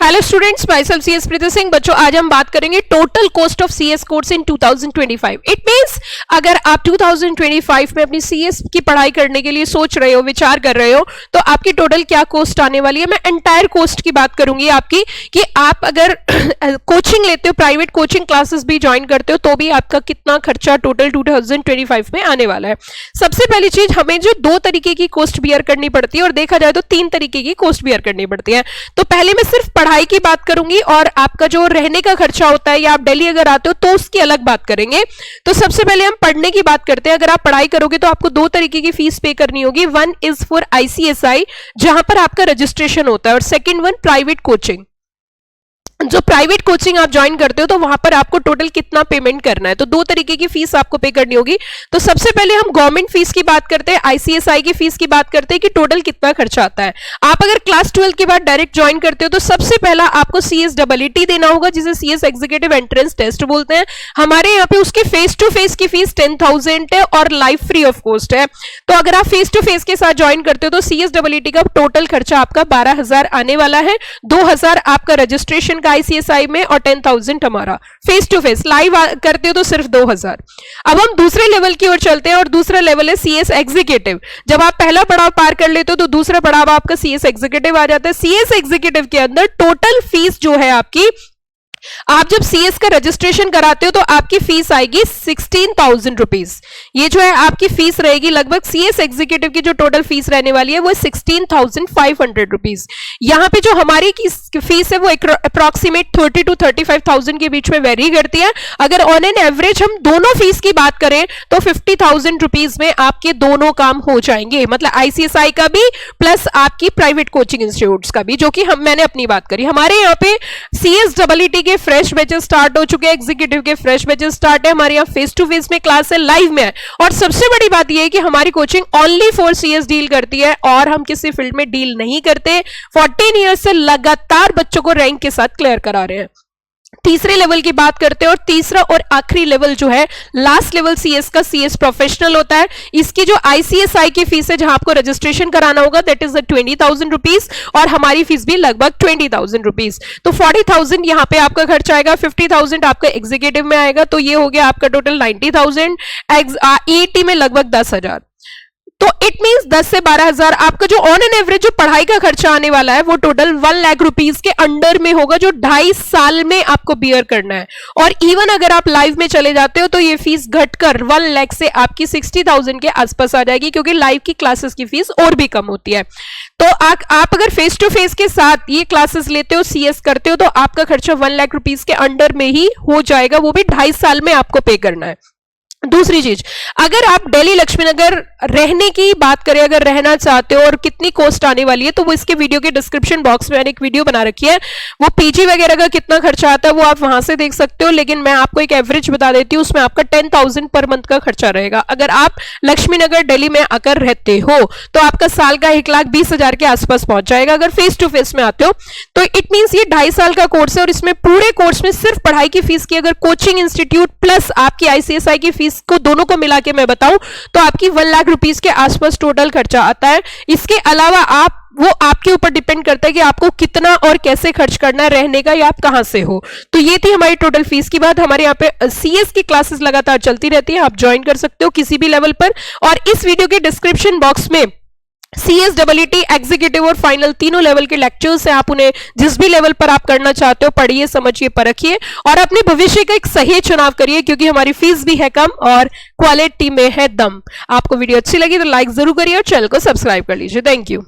Hello students, myself CS Preeti Singh. बच्चों, आज हम बात करेंगे total cost of CS course in 2025। It means अगर आप 2025 में अपनी सीएस की पढ़ाई करने के लिए सोच रहे हो, विचार कर रहे हो, तो आपकी टोटल क्या कॉस्ट आने वाली है। मैं एंटायर कॉस्ट की बात करूंगी आपकी, कि आप अगर कोचिंग लेते हो, प्राइवेट कोचिंग क्लासेस भी ज्वाइन करते हो, तो भी आपका कितना खर्चा टोटल 2025 में आने वाला है। सबसे पहली चीज, हमें जो दो तरीके की कॉस्ट बियर करनी पड़ती है, और देखा जाए तो तीन तरीके की कॉस्ट बियर करनी पड़ती है। तो पहले मैं सिर्फ पढ़ाई की बात करूंगी, और आपका जो रहने का खर्चा होता है, या आप दिल्ली अगर आते हो तो उसकी अलग बात करेंगे। तो सबसे पहले हम पढ़ने की बात करते हैं। अगर आप पढ़ाई करोगे तो आपको दो तरीके की फीस पे करनी होगी। वन इज फॉर आईसीएसआई, जहां पर आपका रजिस्ट्रेशन होता है, और सेकंड वन प्राइवेट कोचिंग। जो प्राइवेट कोचिंग आप ज्वाइन करते हो तो वहां पर आपको टोटल कितना पेमेंट करना है। तो दो तरीके की फीस आपको पे करनी होगी। तो सबसे पहले हम गवर्नमेंट फीस की बात करते हैं, आईसीएसआई की फीस की बात करते हैं कि टोटल कितना खर्चा आता है। आप अगर क्लास 12 के बाद डायरेक्ट ज्वाइन करते हो तो सबसे पहला आपको CSEE देना होगा, जिसे CS एग्जीक्यूटिव एंट्रेंस टेस्ट बोलते हैं। हमारे यहाँ पे उसके फेस टू फेस की फीस 10,000 है और लाइफ फ्री ऑफ कॉस्ट है। तो अगर आप फेस टू फेस के साथ ज्वाइन करते हो तो CSEE का टोटल खर्चा आपका 12,000 आने वाला है। 2,000 आपका रजिस्ट्रेशन आईसीएसआई में, और 10,000 हमारा फेस टू फेस। लाइव करते हो तो सिर्फ 2,000। अब हम दूसरे लेवल की ओर चलते हैं, और दूसरा लेवल है CS एग्जीक्यूटिव। जब आप पहला पड़ाव पार कर लेते हो तो दूसरा पड़ाव आपका CS एग्जीक्यूटिव आ जाता है। CS एग्जीक्यूटिव के अंदर टोटल फीस जो है आपकी, आप जब CS का रजिस्ट्रेशन कराते हो तो आपकी फीस आएगी 16,000 रुपीज। ये जो है आपकी फीस रहेगी, लगभग CS एग्जीक्यूटिव की जो टोटल फीस रहने वाली है वो 16,500 रुपीज। यहां पे जो हमारी फीस है वो अप्रोक्सीमेट 30 to 35,000 के बीच में वेरी करती है। अगर ऑन एन एवरेज हम दोनों फीस की बात करें तो 50,000 रुपीज में आपके दोनों काम हो जाएंगे, मतलब आईसीएसआई का भी प्लस आपकी प्राइवेट कोचिंग इंस्टीट्यूट्स का भी, जो कि मैंने अपनी बात करी। हमारे यहाँ पे CSEE के फ्रेश बैचेस स्टार्ट हो चुके हैं, एग्जीक्यूटिव के फ्रेश बैचेस स्टार्ट है। हमारे यहाँ फेस टू फेस में क्लास है, लाइव में है। और सबसे बड़ी बात यह है कि हमारी coaching only for CS deal करती है, और हम किसी फील्ड में डील नहीं करते। 14 ईयर्स से लगातार बच्चों को रैंक के साथ क्लियर करा रहे हैं। तीसरे लेवल की बात करते हैं, और तीसरा और आखिरी लेवल जो है, लास्ट लेवल CS का CS प्रोफेशनल होता है। इसकी जो आईसीएसआई की फीस है, जहां आपको रजिस्ट्रेशन कराना होगा, दैट इज 20,000 रुपीज, और हमारी फीस भी लगभग 20,000 रुपीज। तो 40,000 यहां पे आपका खर्च आएगा, 50,000 आपका एग्जीक्यूटिव में आएगा, तो ये हो गया आपका टोटल 90,000। EET में लगभग 10,000। तो इट मींस 10 से 12,000 आपका जो ऑन एन एवरेज जो पढ़ाई का खर्चा आने वाला है वो टोटल 1 लाख रुपीज के अंडर में होगा, जो 2.5 साल में आपको बियर करना है। और इवन अगर आप लाइव में चले जाते हो तो ये फीस घटकर 1 लाख से आपकी 60,000 के आसपास आ जाएगी, क्योंकि लाइव की क्लासेस की फीस और भी कम होती है। तो आप अगर फेस टू फेस के साथ ये क्लासेस लेते हो, CS करते हो, तो आपका खर्चा 1 लाख रुपीज के अंडर में ही हो जाएगा, वो भी 2.5 साल में आपको पे करना है। दूसरी चीज, अगर आप दिल्ली लक्ष्मीनगर रहने की बात करें, अगर रहना चाहते हो और कितनी कॉस्ट आने वाली है, तो वो इसके वीडियो के डिस्क्रिप्शन बॉक्स में मैंने एक वीडियो बना रखी है। वो PG वगैरह का कितना खर्चा आता है वो आप वहां से देख सकते हो, लेकिन मैं आपको एक एवरेज बता देती हूँ। उसमें आपका 10,000 पर मंथ का खर्चा रहेगा। अगर आप लक्ष्मीनगर दिल्ली में आकर रहते हो तो आपका साल का 1,20,000 के आसपास पहुंच जाएगा, अगर फेस टू फेस में आते हो तो। इट मींस ये 2.5 साल का कोर्स है, और इसमें पूरे कोर्स में सिर्फ पढ़ाई की फीस की, अगर कोचिंग इंस्टीट्यूट प्लस आपकी आईसीएसआई की फीस को दोनों को मिला के मैं बताऊं तो आपकी 1 लाख रुपीज के आसपास टोटल खर्चा आता है। इसके अलावा वो आपके ऊपर डिपेंड करता है कि आपको कितना और कैसे खर्च करना है रहने का, या आप कहां से हो। तो ये थी हमारी टोटल फीस की बात। हमारे यहाँ पे CS की क्लासेस लगातार चलती रहती है, आप ज्वाइन कर सकते हो किसी भी लेवल पर। और इस वीडियो के डिस्क्रिप्शन बॉक्स में CSEE एग्जीक्यूटिव और फाइनल तीनों लेवल के लेक्चर्स हैं। आप उन्हें जिस भी लेवल पर आप करना चाहते हो पढ़िए, समझिए, परखिए, और अपने भविष्य का एक सही चुनाव करिए, क्योंकि हमारी फीस भी है कम और क्वालिटी में है दम। आपको वीडियो अच्छी लगी तो लाइक जरूर करिए और चैनल को सब्सक्राइब कर लीजिए। Thank you.